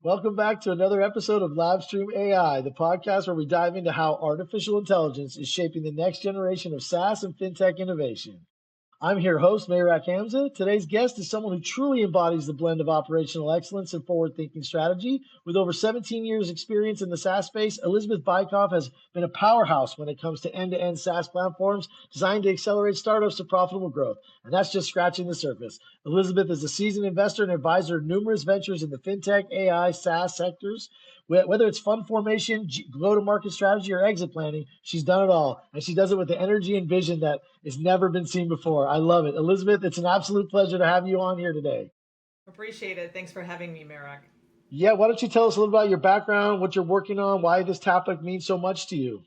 Welcome back to another episode of Livestream AI, the podcast where we dive into how artificial intelligence is shaping the next generation of SaaS and fintech innovation. I'm here host, Mayrak Hamza. Today's guest is someone who truly embodies the blend of operational excellence and forward-thinking strategy. With over 17 years experience in the SaaS space, Elisabeth Bykoff has been a powerhouse when it comes to end-to-end SaaS platforms designed to accelerate startups to profitable growth. And that's just scratching the surface. Elisabeth is a seasoned investor and advisor of numerous ventures in the fintech, AI, SaaS sectors. Whether it's fund formation, go-to-market strategy, or exit planning, she's done it all. And she does it with the energy and vision that has never been seen before. I love it. Elisabeth, it's an absolute pleasure to have you on here today. Appreciate it. Thanks for having me, Merak. Yeah, why don't you tell us a little about your background, what you're working on, why this topic means so much to you?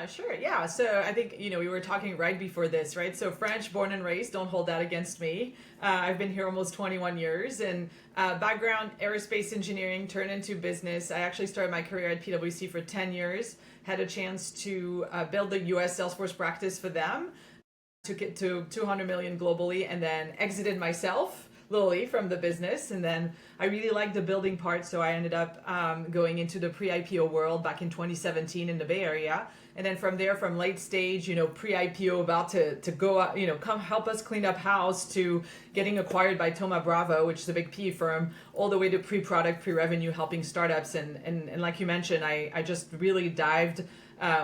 Sure, yeah. So I think, we were talking right before this, right? So French, born and raised, don't hold that against me. I've been here almost 21 years and background aerospace engineering turned into business. I actually started my career at PwC for 10 years, had a chance to build the US Salesforce practice for them, took it to 200 million globally, and then exited myself literally from the business. And then I really liked the building part, so I ended up going into the pre-IPO world back in 2017 in the Bay Area. And then from there, from late stage, pre-IPO, about to go up, come help us clean up house, to getting acquired by Thoma Bravo, which is a big PE firm, all the way to pre-product, pre-revenue, helping startups. And like you mentioned, I just really dived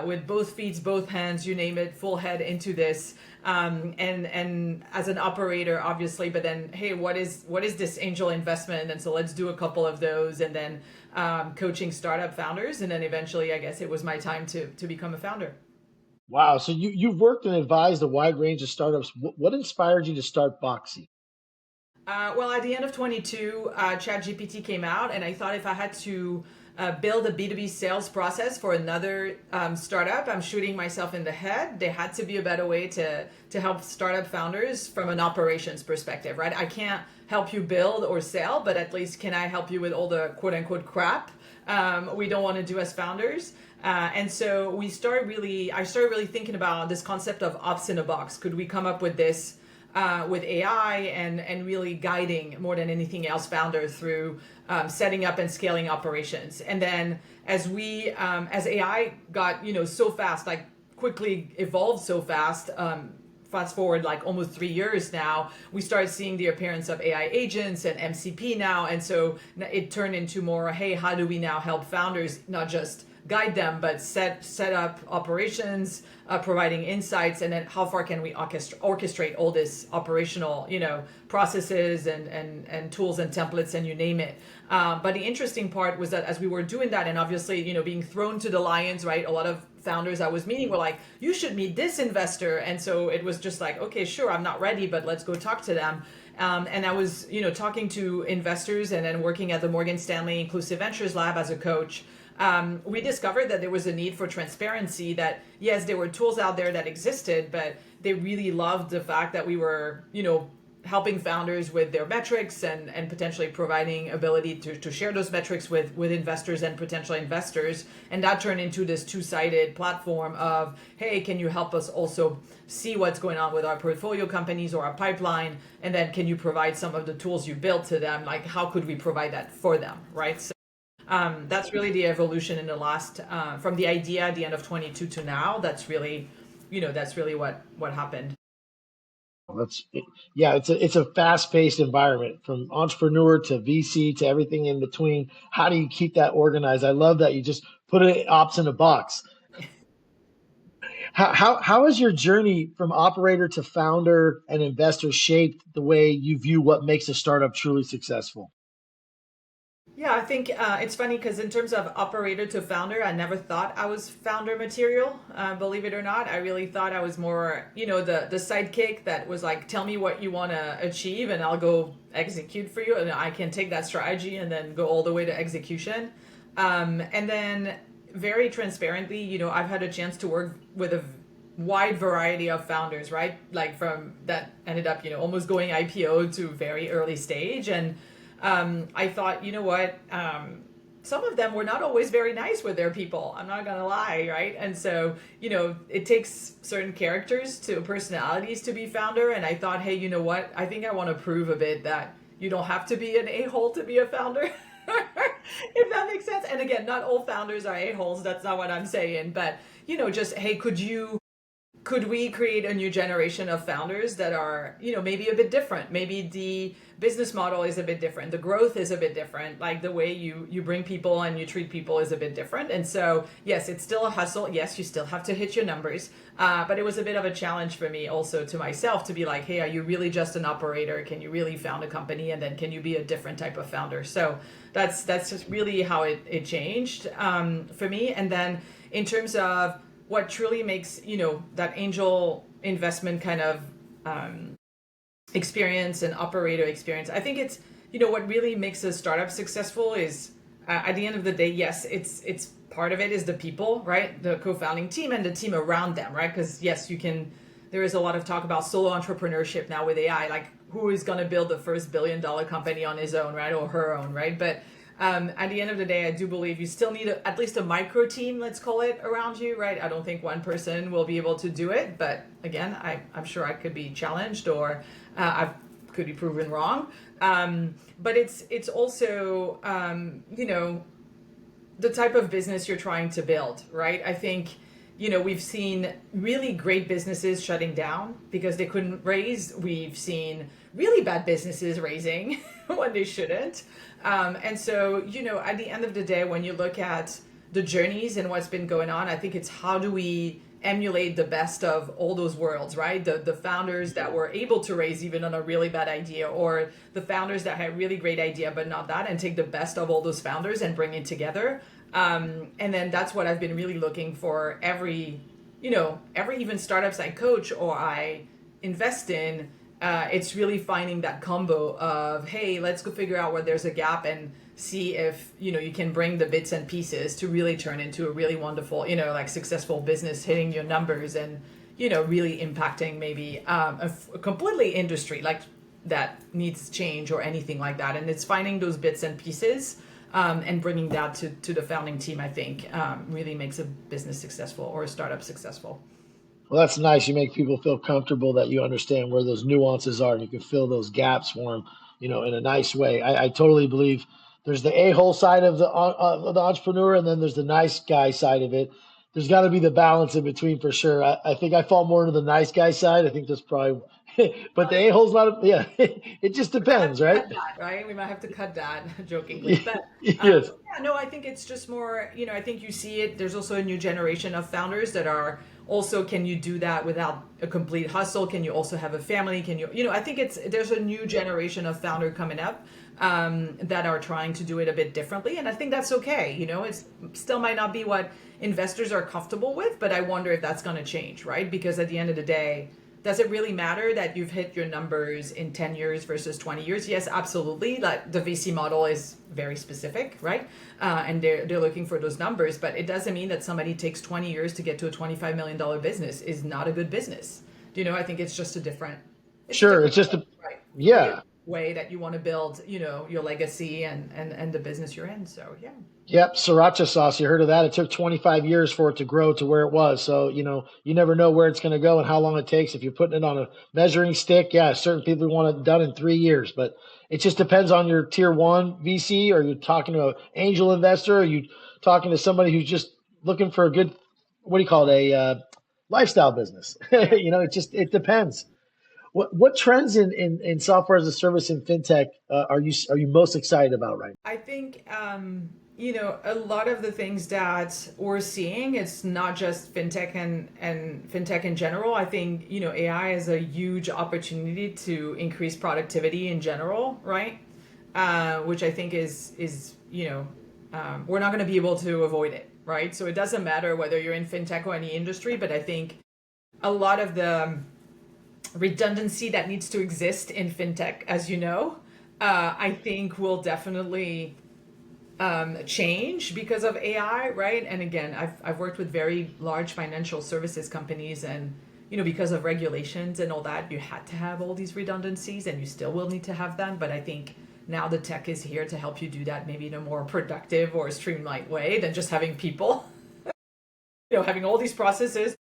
with both feet, both hands, you name it, full head into this. And as an operator, obviously, but then, hey, what is this angel investment? And so let's do a couple of those, and then coaching startup founders. And then eventually, I guess it was my time to become a founder. Wow. So you've worked and advised a wide range of startups. What inspired you to start Boxy? Well, at the end of 22, ChatGPT came out, and I thought if I had to build a B2B sales process for another startup, I'm shooting myself in the head. There had to be a better way to help startup founders from an operations perspective, right? I can't help you build or sell, but at least can I help you with all the quote unquote crap we don't want to do as founders? And so I started really thinking about this concept of ops in a box. Could we come up with this with AI and really guiding more than anything else founders through setting up and scaling operations? And then as AI got so fast, like quickly evolved so fast. Fast forward like almost 3 years now, we started seeing the appearance of AI agents and MCP now. And so it turned into more, hey, how do we now help founders not just guide them, but set up operations, providing insights, and then how far can we orchestrate all this operational, processes and tools and templates and you name it. But the interesting part was that as we were doing that, and obviously, being thrown to the lions, right? A lot of founders I was meeting were like, you should meet this investor. And so it was just like, okay, sure, I'm not ready, but let's go talk to them. And I was, talking to investors and then working at the Morgan Stanley Inclusive Ventures Lab as a coach. We discovered that there was a need for transparency, that yes, there were tools out there that existed, but they really loved the fact that we were, helping founders with their metrics and potentially providing ability to share those metrics with investors and potential investors. And that turned into this two-sided platform of, hey, can you help us also see what's going on with our portfolio companies or our pipeline? And then can you provide some of the tools you built to them? Like, how could we provide that for them, right? So that's really the evolution in the last, from the idea at the end of 22 to now. That's really what happened. That's yeah, it's a fast-paced environment from entrepreneur to VC to everything in between. How do you keep that organized? I love that you just put it ops in a box. How has your journey from operator to founder and investor shaped the way you view what makes a startup truly successful? Yeah, I think it's funny because in terms of operator to founder, I never thought I was founder material. Believe it or not, I really thought I was more, the sidekick that was like, tell me what you want to achieve, and I'll go execute for you, and I can take that strategy and then go all the way to execution. And then very transparently, I've had a chance to work with a wide variety of founders, right? Like from that ended up, almost going IPO to very early stage. And I thought, you know what? Some of them were not always very nice with their people. I'm not gonna lie, right? And so, it takes certain characters to personalities to be founder. And I thought, hey, you know what? I think I want to prove a bit that you don't have to be an a-hole to be a founder. and again, not all founders are a-holes. That's not what I'm saying. But, just, hey, could we create a new generation of founders that are, maybe a bit different? Maybe the business model is a bit different. The growth is a bit different. Like the way you bring people and you treat people is a bit different. And so, yes, it's still a hustle. Yes, you still have to hit your numbers. But it was a bit of a challenge for me also to myself to be like, hey, are you really just an operator? Can you really found a company? And then can you be a different type of founder? So that's just really how it changed for me. And then in terms of what truly makes, that angel investment kind of experience and operator experience, I think it's, what really makes a startup successful is at the end of the day, yes, it's part of it is the people, right? The co-founding team and the team around them, right? Because yes, there is a lot of talk about solo entrepreneurship now with AI, like who is going to build the first $1 billion company on his own, right? Or her own, right? But at the end of the day, I do believe you still need at least a micro team, let's call it, around you, right? I don't think one person will be able to do it. But again, I'm sure I could be challenged or I could be proven wrong. But it's also, the type of business you're trying to build, right? I think, we've seen really great businesses shutting down because they couldn't raise. We've seen really bad businesses raising when they shouldn't. And so, at the end of the day, when you look at the journeys and what's been going on, I think it's how do we emulate the best of all those worlds, right? The founders that were able to raise even on a really bad idea, or the founders that had a really great idea but not that, and take the best of all those founders and bring it together. And then that's what I've been really looking for every even startups I coach or I invest in. It's really finding that combo of, hey, let's go figure out where there's a gap and see if, you can bring the bits and pieces to really turn into a really wonderful, successful business, hitting your numbers and, really impacting maybe a completely industry like that needs change or anything like that. And it's finding those bits and pieces and bringing that to the founding team, I think, really makes a business successful or a startup successful. Well, that's nice. You make people feel comfortable that you understand where those nuances are and you can fill those gaps for them, in a nice way. I totally believe there's the a-hole side of the entrepreneur, and then there's the nice guy side of it. There's got to be the balance in between for sure. I think I fall more into the nice guy side. I think that's probably, but the a-hole's not, yeah, it just depends, right? Cut that, right? We might have to cut that jokingly. But Yes. yeah, no, I think it's just more, I think you see it. There's also a new generation of founders that are also, can you do that without a complete hustle? Can you also have a family? Can you, I think there's a new generation of founder coming up that are trying to do it a bit differently. And I think that's okay. It still might not be what investors are comfortable with, but I wonder if that's going to change, right? Because at the end of the day, does it really matter that you've hit your numbers in 10 years versus 20 years? Yes, absolutely. Like the VC model is very specific, right? And they're looking for those numbers, but it doesn't mean that somebody takes 20 years to get to a $25 million business is not a good business. I think it's just a different, Sure. It's just right, yeah. way that you want to build, your legacy and the business you're in. So yeah. Yep, sriracha sauce. You heard of that? It took 25 years for it to grow to where it was. So, you never know where it's going to go and how long it takes. If you're putting it on a measuring stick, yeah, certain people want it done in 3 years, but it just depends on your tier one VC, or you're talking to an angel investor, or you talking to somebody who's just looking for a good, what do you call it, a lifestyle business. Yeah. It depends. What trends in software as a service in fintech are you most excited about right I think, a lot of the things that we're seeing, it's not just fintech and fintech in general. I think, AI is a huge opportunity to increase productivity in general, right? Which I think is we're not going to be able to avoid it, right? So it doesn't matter whether you're in fintech or any industry, but I think a lot of the redundancy that needs to exist in fintech, as you know, I think will definitely change because of AI, right? And again, I've worked with very large financial services companies, and because of regulations and all that, you had to have all these redundancies, and you still will need to have them. But I think now the tech is here to help you do that maybe in a more productive or streamlined way than just having people, having all these processes,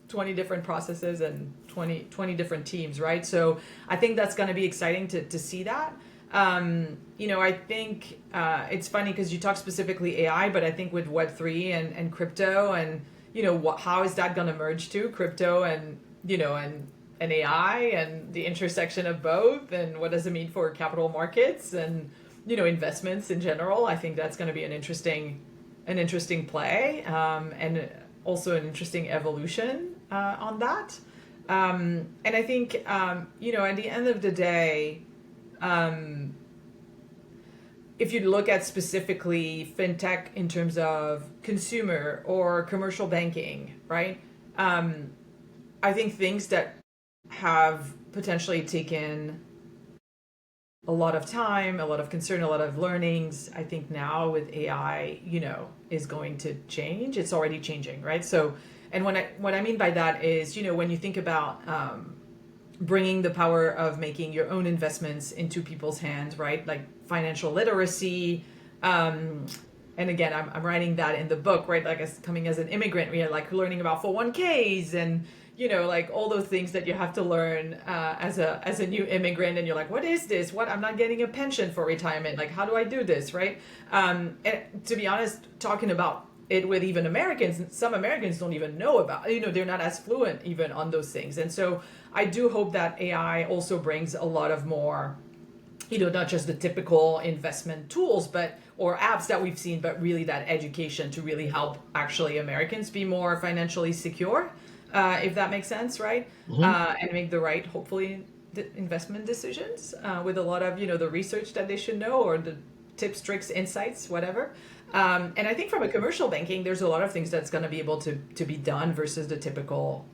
20 different processes and 20 different teams, right? So I think that's going to be exciting to see that. I think it's funny because you talk specifically AI, but I think with Web3 and crypto and, how is that going to merge too? Crypto and, and AI and the intersection of both, and what does it mean for capital markets and, investments in general. I think that's going to be an interesting play, and also an interesting evolution on that. And I think, at the end of the day, if you look at specifically fintech in terms of consumer or commercial banking, right? I think things that have potentially taken a lot of time, a lot of concern, a lot of learnings, I think now with AI, is going to change. It's already changing, right? So, and what I mean by that is, when you think about bringing the power of making your own investments into people's hands, right? Like financial literacy. And again, I'm writing that in the book, right? Like as coming as an immigrant, we had like learning about 401ks and, like all those things that you have to learn as a new immigrant. And you're like, what is this? I'm not getting a pension for retirement. Like, how do I do this, right? And to be honest, talking about it with even Americans, some Americans don't even know about, they're not as fluent even on those things. And so I do hope that AI also brings a lot of more, not just the typical investment tools, or apps that we've seen, but really that education to really help actually Americans be more financially secure, if that makes sense, right? And make the right, hopefully, investment decisions with a lot of, the research that they should know, or the tips, tricks, insights, whatever. And I think from a commercial banking, there's a lot of things that's going to be able to be done versus the typical,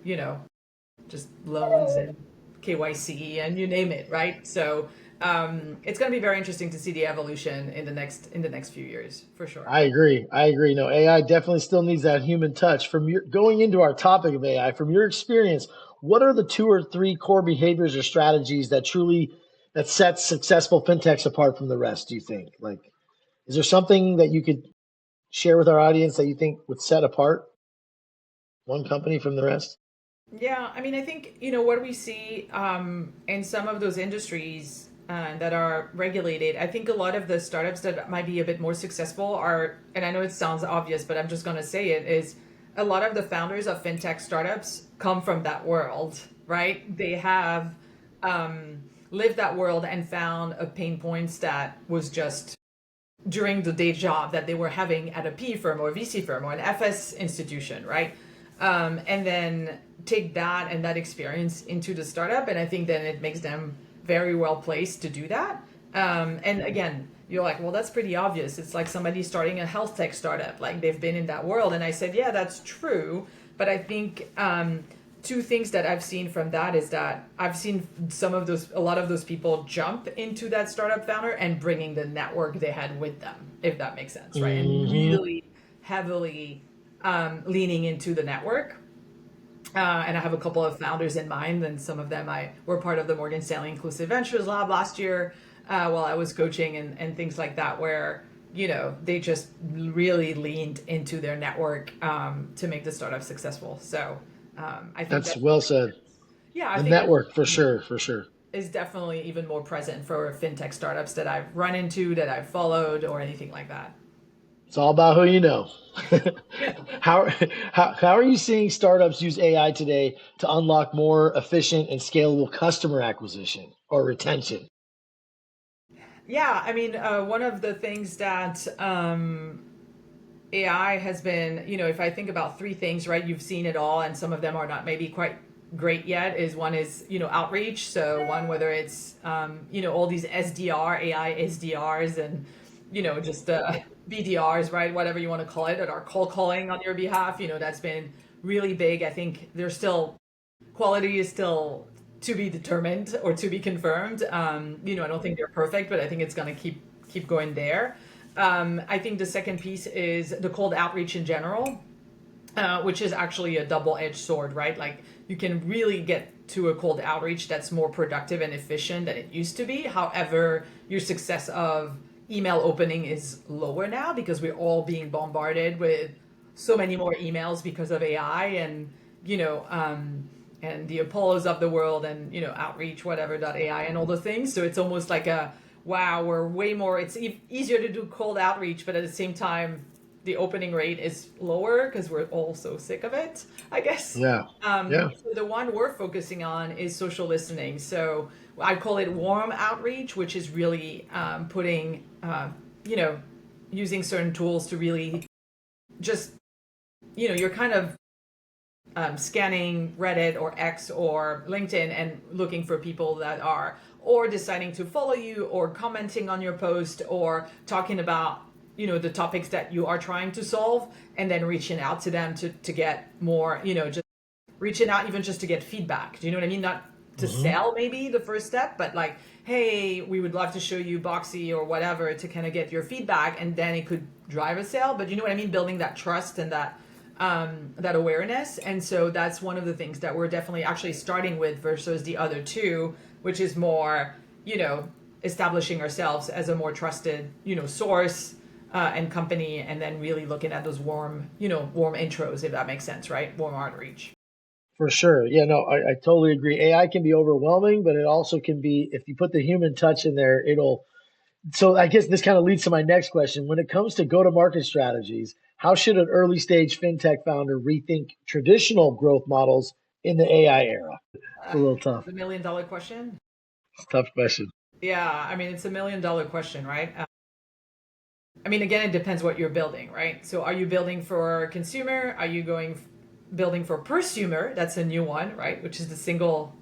just loans and KYC and you name it, right? So it's going to be very interesting to see the evolution in the next few years, for sure. I agree. No, AI definitely still needs that human touch. Going into our topic of AI, from your experience, what are the 2 or 3 core behaviors or strategies that sets successful fintechs apart from the rest, do you think? Like, is there something that you could share with our audience that you think would set apart one company from the rest? Yeah, I mean, I think, what we see in some of those industries that are regulated, I think a lot of the startups that might be a bit more successful are, and I know it sounds obvious, but I'm just going to say it, is a lot of the founders of fintech startups come from that world, right? They have lived that world and found a pain points that was just during the day job that they were having at a PE firm or a VC firm or an FS institution, right? And then take that and that experience into the startup. And I think then it makes them very well placed to do that. And again, you're like, well, that's pretty obvious. It's like somebody starting a health tech startup, like they've been in that world. And I said, yeah, that's true. But I think 2 things that I've seen from that is that I've seen a lot of those people jump into that startup founder and bringing the network they had with them, if that makes sense, right? And really heavily leaning into the network. And I have a couple of founders in mind, and some of them were part of the Morgan Stanley Inclusive Ventures Lab last year while I was coaching and things like that, where, they just really leaned into their network to make the startup successful. So I think that's well said. Yeah, I the think network for sure. is definitely even more present for fintech startups that I've run into, that I've followed, or anything like that. It's all about who you know. how are you seeing startups use AI today to unlock more efficient and scalable customer acquisition or retention? Yeah, I mean, one of the things that AI has been, if I think about 3 things, right, you've seen it all, and some of them are not maybe quite great yet, is one is, outreach. So one, whether it's, all these SDR, AI SDRs and, just BDRs, right, whatever you want to call it, that are cold calling on your behalf, that's been really big. I think quality is still to be determined or to be confirmed. I don't think they're perfect, but I think it's going to keep going there. I think the second piece is the cold outreach in general, which is actually a double-edged sword, right? Like you can really get to a cold outreach that's more productive and efficient than it used to be. However, your success of email opening is lower now because we're all being bombarded with so many more emails because of AI and, and the Apollos of the world and, outreach, whatever, .ai and all the things. So it's almost like wow, we're way more, it's easier to do cold outreach, but at the same time, the opening rate is lower because we're all so sick of it, I guess. Yeah. Yeah. So the one we're focusing on is social listening. So I call it warm outreach, which is really putting, using certain tools to really just, you're kind of scanning Reddit or X or LinkedIn and looking for people that are or deciding to follow you or commenting on your post or talking about the topics that you are trying to solve, and then reaching out to them to get more, just reaching out even just to get feedback. Do you know what I mean? Not to sell maybe the first step, but like, hey, we would love to show you Boxy or whatever to kind of get your feedback, and then it could drive a sale. But you know what I mean? Building that trust and that awareness. And so that's one of the things that we're definitely actually starting with versus the other two, which is more, establishing ourselves as a more trusted, source and company, and then really looking at those warm intros, if that makes sense, right? Warm outreach. For sure. Yeah, no, I totally agree. AI can be overwhelming, but it also can be, if you put the human touch in there, so I guess this kind of leads to my next question. When it comes to go-to-market strategies, how should an early stage fintech founder rethink traditional growth models in the AI era? It's a little tough. The $1 million question. It's a tough question. Yeah, I mean, it's $1 million question, right? I mean, again, it depends what you're building, right? So are you building for consumer? Are you building for prosumer? That's a new one, right? Which is the solo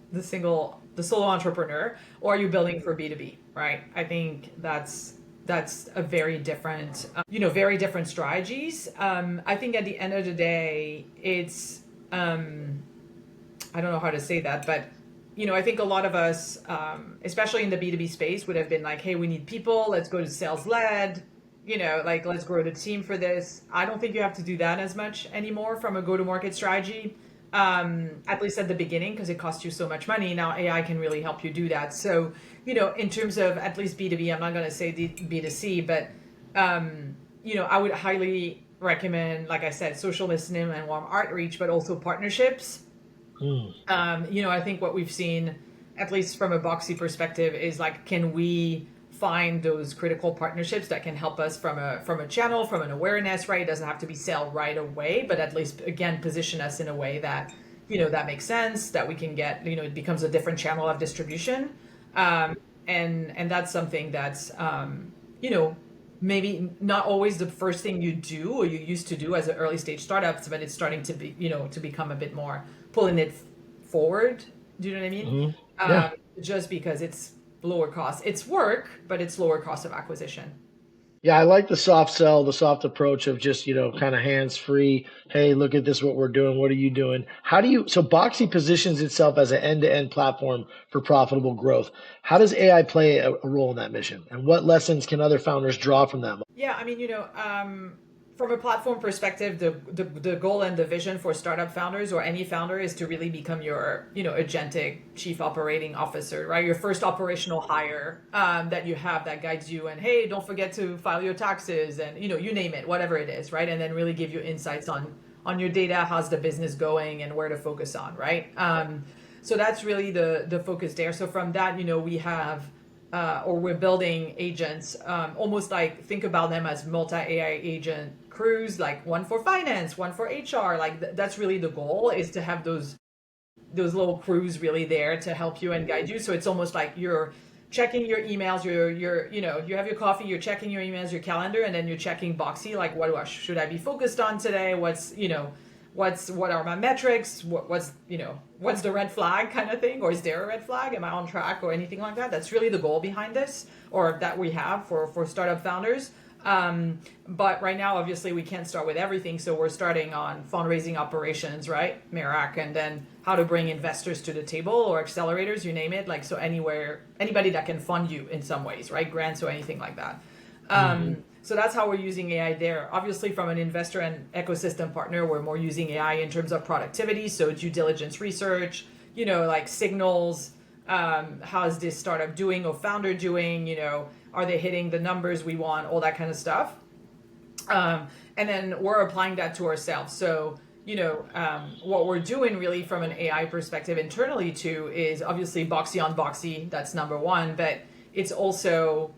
entrepreneur. Or are you building for B2B, right? I think that's a very different, very different strategies. I think at the end of the day, it's, I don't know how to say that, but I think a lot of us, especially in the B2B space, would have been like, hey, we need people, let's go to sales led, like let's grow the team for this. I don't think you have to do that as much anymore from a go-to-market strategy, at least at the beginning, because it costs you so much money. Now AI can really help you do that. So, in terms of at least B2B, I'm not going to say B2C, but, I would highly recommend, like I said, social listening and warm outreach, but also partnerships. I think what we've seen, at least from a Boxy perspective, is like, can we find those critical partnerships that can help us from a channel, from an awareness, right? It doesn't have to be sale right away, but at least, again, position us in a way that, that makes sense, that we can get, it becomes a different channel of distribution. And that's something that's, maybe not always the first thing you do or you used to do as an early stage startups, but it's starting to be, to become a bit more pulling it forward. Do you know what I mean? Yeah. Just because it's lower cost. It's work, but it's lower cost of acquisition. Yeah, I like the soft sell, the soft approach of just, kind of hands free. Hey, look at this, what we're doing. What are you doing? So Boxy positions itself as an end-to-end platform for profitable growth. How does AI play a role in that mission? And what lessons can other founders draw from them? Yeah, I mean, from a platform perspective, the goal and the vision for startup founders or any founder is to really become your, agentic chief operating officer, right? Your first operational hire that you have that guides you, and hey, don't forget to file your taxes, and you name it, whatever it is, right? And then really give you insights on your data, how's the business going, and where to focus on, right? So that's really the focus there. So from that, we have. Or we're building agents, almost like think about them as multi-AI agent crews, like one for finance, one for HR. Like that's really the goal, is to have those little crews really there to help you and guide you. So it's almost like you're checking your emails, you have your coffee, you're checking your emails, your calendar, and then you're checking Boxy, like should I be focused on today? What are my metrics? What's the red flag kind of thing? Or is there a red flag? Am I on track or anything like that? That's really the goal behind this, or that we have for startup founders. But right now, obviously, we can't start with everything. So we're starting on fundraising operations, right? Mirac, and then how to bring investors to the table or accelerators, you name it. Like, so anybody that can fund you in some ways, right? Grants or anything like that. So that's how we're using AI there. Obviously, from an investor and ecosystem partner, we're more using AI in terms of productivity. So due diligence research, like signals, how is this startup doing or founder doing, are they hitting the numbers we want, all that kind of stuff. And then we're applying that to ourselves. So, what we're doing really from an AI perspective internally too is obviously Boxy on Boxy, that's number one, but it's also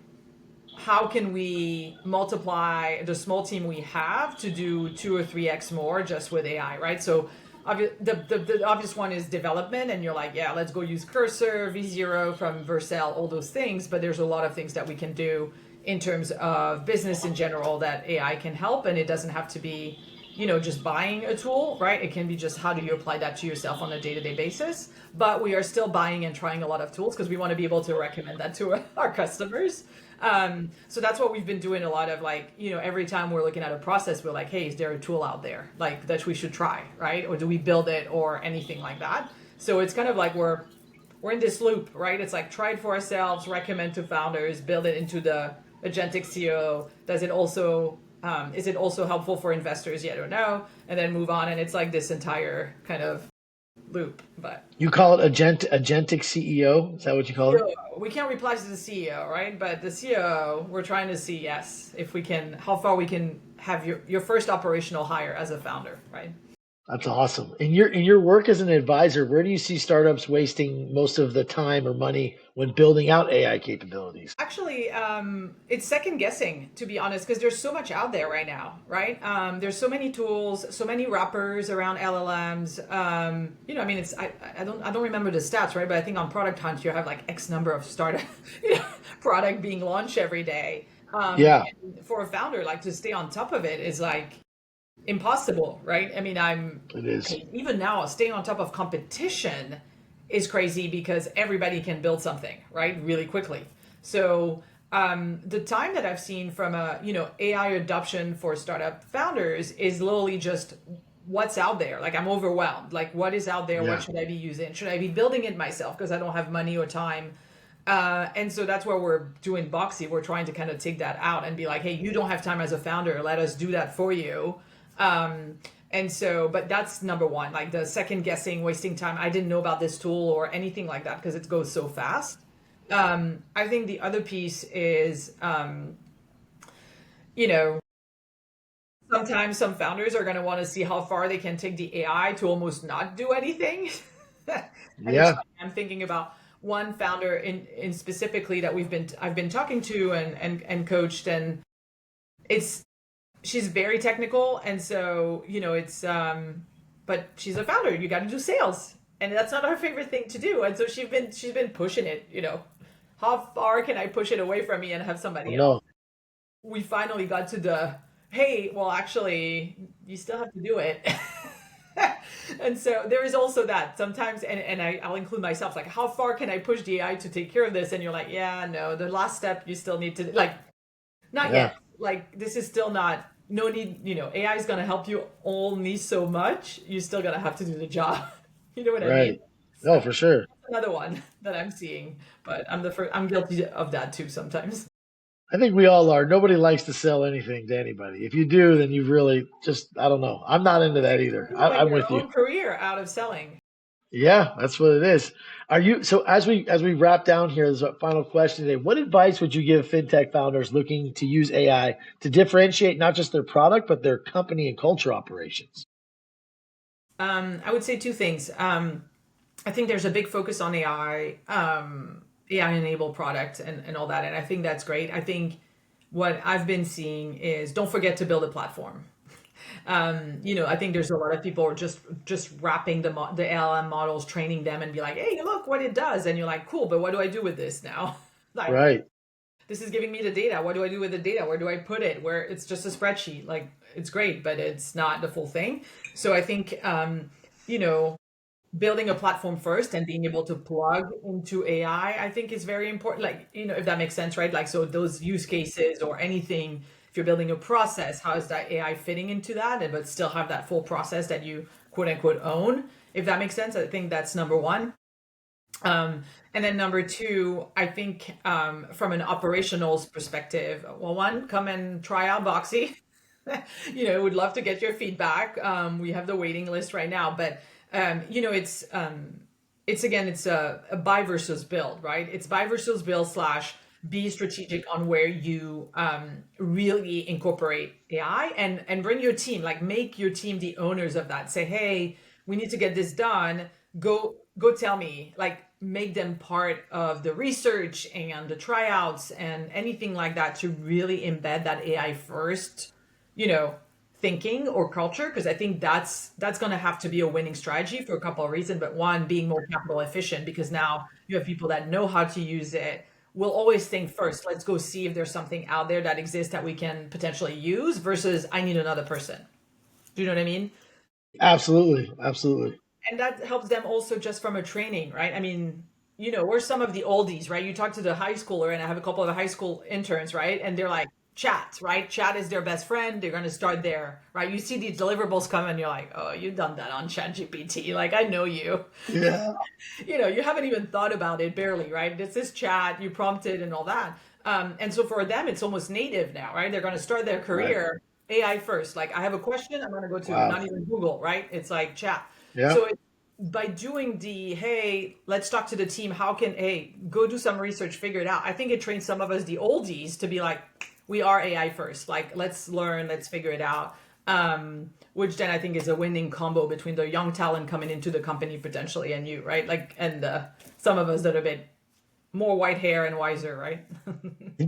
how can we multiply the small team we have to do 2 or 3x more just with AI, right? So the obvious one is development, and you're like, yeah, let's go use Cursor, V0 from Vercel, all those things. But there's a lot of things that we can do in terms of business in general that AI can help, and it doesn't have to be, just buying a tool, right? It can be just how do you apply that to yourself on a day-to-day basis. But we are still buying and trying a lot of tools because we want to be able to recommend that to our customers. So that's what we've been doing a lot of, like, every time we're looking at a process, we're like, hey, is there a tool out there like that we should try, right? Or do we build it or anything like that? So it's kind of like we're in this loop, right? It's like try it for ourselves, recommend to founders, build it into the agentic CEO. Does it also is it also helpful for investors? Yet or no? And then move on. And it's like this entire kind of loop. But You call it agentic CEO? Is that what you call it? CEO, we can't reply to the CEO, right? But the CEO, we're trying to see, yes, if we can, how far we can have your first operational hire as a founder, right? That's awesome. In your work as an advisor, where do you see startups wasting most of the time or money when building out AI capabilities? Actually, it's second guessing, to be honest, because there's so much out there right now, right? There's so many tools, so many wrappers around LLMs. I mean, I don't remember the stats, right? But I think on Product Hunt you have like X number of startup product being launched every day. Yeah, And for a founder, like to stay on top of it is like impossible, right? I mean, it is. even now staying on top of competition is crazy because everybody can build something, right, really quickly. So the time that I've seen from AI adoption for startup founders is literally just what's out there. Like I'm overwhelmed. Like what is out there? What Yeah. should I be using? Should I be building it myself because I don't have money or time? And so that's where we're doing Boxy. We're trying to kind of take that out and be like, hey, you don't have time as a founder. Let us do that for you. And so, but that's number one, like the second guessing, wasting time. I didn't know about this tool or anything like that because it goes so fast. I think the other piece is, you know, sometimes some founders are going to want to see how far they can take the AI to almost not do anything. And it's Yeah. funny, I'm thinking about one founder in specifically that I've been talking to and coached, and it's she's very technical, and so it's but she's a founder, you got to do sales, and that's not her favorite thing to do, and so she's been pushing it, how far can I push it away from me and have Oh somebody else. no. We finally got to the, hey, well, actually you still have to do it. And so there is also that sometimes, and I'll include myself, like how far can I push the AI to take care of this, and you're like, yeah, no, the last step you still need to, like, not Yeah. yet. Like this is still not, no need, AI is gonna help you only so much. You're still gonna have to do the job. You know what I mean? Right. So No, for sure. another one that I'm seeing, but I'm the first. I'm guilty of that too sometimes. I think we all are. Nobody likes to sell anything to anybody. If you do, then you really just, I don't know. I'm not into that either. You make I'm your with you. own career out of selling. Yeah, that's what it is. Are you, so as we wrap down here, as a final question today, what advice would you give fintech founders looking to use AI to differentiate not just their product, but their company and culture operations? I would say two things. I think there's a big focus on AI, AI enabled product and all that. And I think that's great. I think what I've been seeing is don't forget to build a platform. I think there's a lot of people who are just wrapping the LLM models, training them, and be like, hey, look what it does, and you're like, cool, but what do I do with this now? Like, Right. this is giving me the data. What do I do with the data? Where do I put it? Where it's just a spreadsheet. Like, it's great, but it's not the full thing. So I think, you know, building a platform first and being able to plug into AI, I think is very important. Like, if that makes sense, right? Like, so those use cases or anything, if you're building a process, how is that AI fitting into that? But still have that full process that you quote unquote own. If that makes sense, I think that's number one. And then number two, I think from an operationals perspective, well, one, come and try out Boxy. Would love to get your feedback. We have the waiting list right now, but it's again, it's a buy versus build, right? It's buy versus build slash be strategic on where you really incorporate AI and bring your team, like make your team the owners of that. Say, hey, we need to get this done. Go tell me, like make them part of the research and the tryouts and anything like that to really embed that AI first, you know, thinking or culture. Because I think that's going to have to be a winning strategy for a couple of reasons. But one, being more capital efficient, because now you have people that know how to use it. We'll always think first, let's go see if there's something out there that exists that we can potentially use versus I need another person. Do you know what I mean? Absolutely. Absolutely. And that helps them also just from a training, right? I mean, we're some of the oldies, right? You talk to the high schooler, and I have a couple of high school interns, right? And they're like, chat, right? Chat is their best friend. They're going to start there, right? You see these deliverables come, and you're like, oh, you've done that on Chat GPT. Like, I know you. Yeah. You haven't even thought about it barely, right? This is chat, you prompted and all that. And so for them, it's almost native now, right? They're going to start their Right. career AI first. Like, I have a question, I'm going to go to Wow. not even Google, right? It's like chat. Yeah. So by doing the, hey, let's talk to the team, how can, hey, go do some research, figure it out. I think it trains some of us, the oldies, to be like, we are AI first. Like, let's learn, let's figure it out. Which then I think is a winning combo between the young talent coming into the company potentially and you, right? Like, and some of us that are a bit more white hair and wiser, right?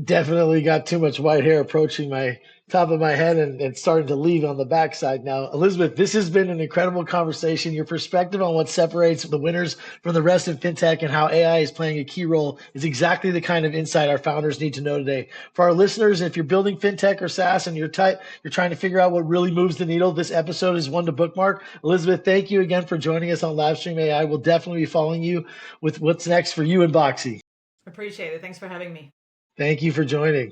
Definitely got too much white hair approaching my top of my head and starting to leave on the backside now. Elisabeth, this has been an incredible conversation. Your perspective on what separates the winners from the rest of fintech and how AI is playing a key role is exactly the kind of insight our founders need to know today. For our listeners, if you're building fintech or SaaS and you're trying to figure out what really moves the needle, this episode is one to bookmark. Elisabeth, thank you again for joining us on Livestream AI. We'll definitely be following you with what's next for you and Boxy. Appreciate it. Thanks for having me. Thank you for joining.